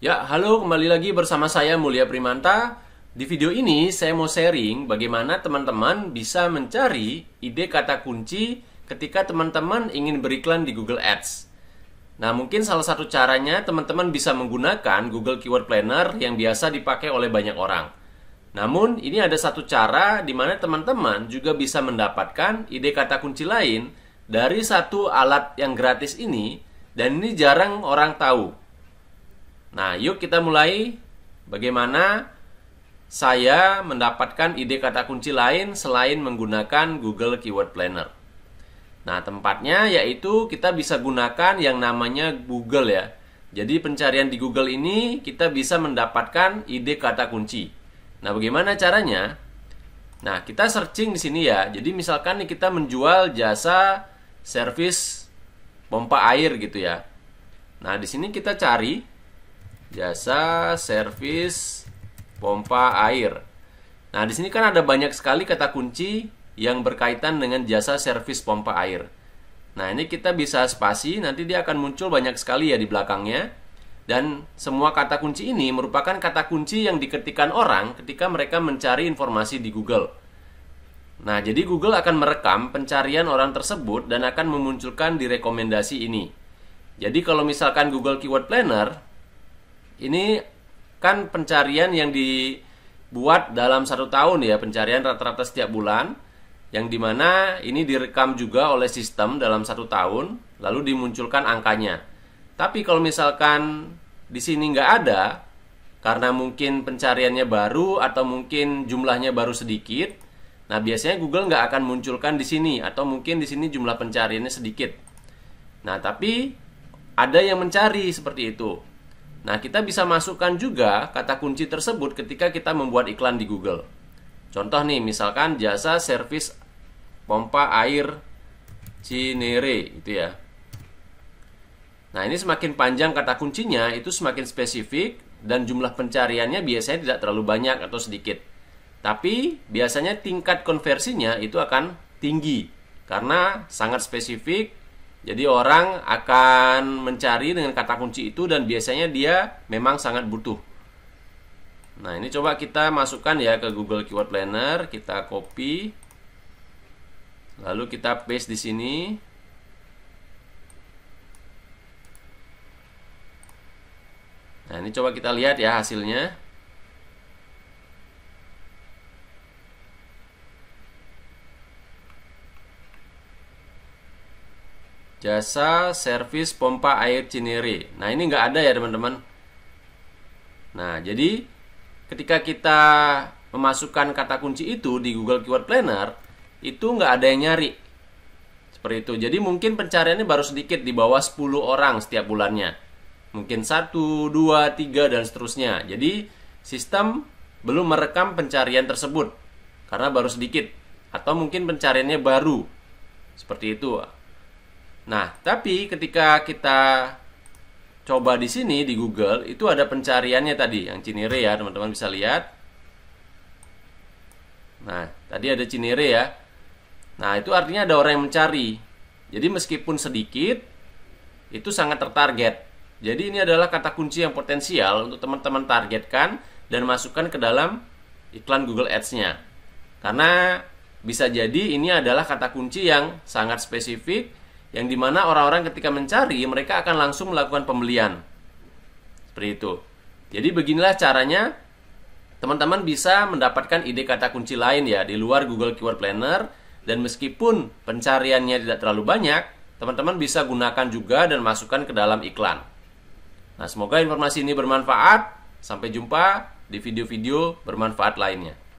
Ya, halo, kembali lagi bersama saya Mulia Primanta. Di video ini saya mau sharing bagaimana teman-teman bisa mencari ide kata kunci ketika teman-teman ingin beriklan di Google Ads. Nah, mungkin salah satu caranya teman-teman bisa menggunakan Google Keyword Planner yang biasa dipakai oleh banyak orang. Namun, ini ada satu cara di mana teman-teman juga bisa mendapatkan ide kata kunci lain dari satu alat yang gratis ini, dan ini jarang orang tahu. Nah, yuk kita mulai bagaimana saya mendapatkan ide kata kunci lain selain menggunakan Google Keyword Planner. Nah, tempatnya yaitu kita bisa gunakan yang namanya Google ya. Jadi pencarian di Google ini kita bisa mendapatkan ide kata kunci. Nah, bagaimana caranya? Nah, kita searching di sini ya. Jadi misalkan nih kita menjual jasa servis pompa air gitu ya. Nah, di sini kita cari jasa servis pompa air. Nah, di sini kan ada banyak sekali kata kunci yang berkaitan dengan jasa servis pompa air. Nah, ini kita bisa spasi, nanti dia akan muncul banyak sekali ya di belakangnya. Dan semua kata kunci ini merupakan kata kunci yang diketikkan orang ketika mereka mencari informasi di Google. Nah, jadi Google akan merekam pencarian orang tersebut dan akan memunculkan di rekomendasi ini. Jadi kalau misalkan Google Keyword Planner, ini kan pencarian yang dibuat dalam 1 tahun ya, pencarian rata-rata setiap bulan, yang dimana ini direkam juga oleh sistem dalam 1 tahun, lalu dimunculkan angkanya. Tapi kalau misalkan di sini nggak ada, karena mungkin pencariannya baru atau mungkin jumlahnya baru sedikit, nah biasanya Google nggak akan munculkan di sini, atau mungkin di sini jumlah pencariannya sedikit. Nah, tapi ada yang mencari seperti itu. Nah, kita bisa masukkan juga kata kunci tersebut ketika kita membuat iklan di Google. Contoh nih, misalkan jasa servis pompa air Cinere gitu ya. Nah, ini semakin panjang kata kuncinya, itu semakin spesifik, dan jumlah pencariannya biasanya tidak terlalu banyak atau sedikit. Tapi biasanya tingkat konversinya itu akan tinggi karena sangat spesifik. Jadi orang akan mencari dengan kata kunci itu dan biasanya dia memang sangat butuh. Nah, ini coba kita masukkan ya ke Google Keyword Planner, kita copy, lalu kita paste di sini. Nah, ini coba kita lihat ya hasilnya. Jasa servis pompa air Cinere. Nah, ini nggak ada ya teman-teman. Nah, jadi ketika kita memasukkan kata kunci itu di Google Keyword Planner, itu nggak ada yang nyari. Seperti itu. Jadi mungkin pencariannya baru sedikit, di bawah 10 orang setiap bulannya. Mungkin 1, 2, 3, dan seterusnya. Jadi sistem belum merekam pencarian tersebut karena baru sedikit. Atau mungkin pencariannya baru. Seperti itu. Nah, tapi ketika kita coba di sini di Google, itu ada pencariannya tadi, yang Cinere ya, teman-teman bisa lihat. Nah, tadi ada Cinere ya. Nah, itu artinya ada orang yang mencari. Jadi meskipun sedikit, itu sangat tertarget. Jadi ini adalah kata kunci yang potensial untuk teman-teman targetkan dan masukkan ke dalam iklan Google Ads-nya. Karena bisa jadi ini adalah kata kunci yang sangat spesifik, yang dimana orang-orang ketika mencari, mereka akan langsung melakukan pembelian. Seperti itu. Jadi beginilah caranya teman-teman bisa mendapatkan ide kata kunci lain ya di luar Google Keyword Planner. Dan meskipun pencariannya tidak terlalu banyak, teman-teman bisa gunakan juga dan masukkan ke dalam iklan. Nah, semoga informasi ini bermanfaat. Sampai jumpa di video-video bermanfaat lainnya.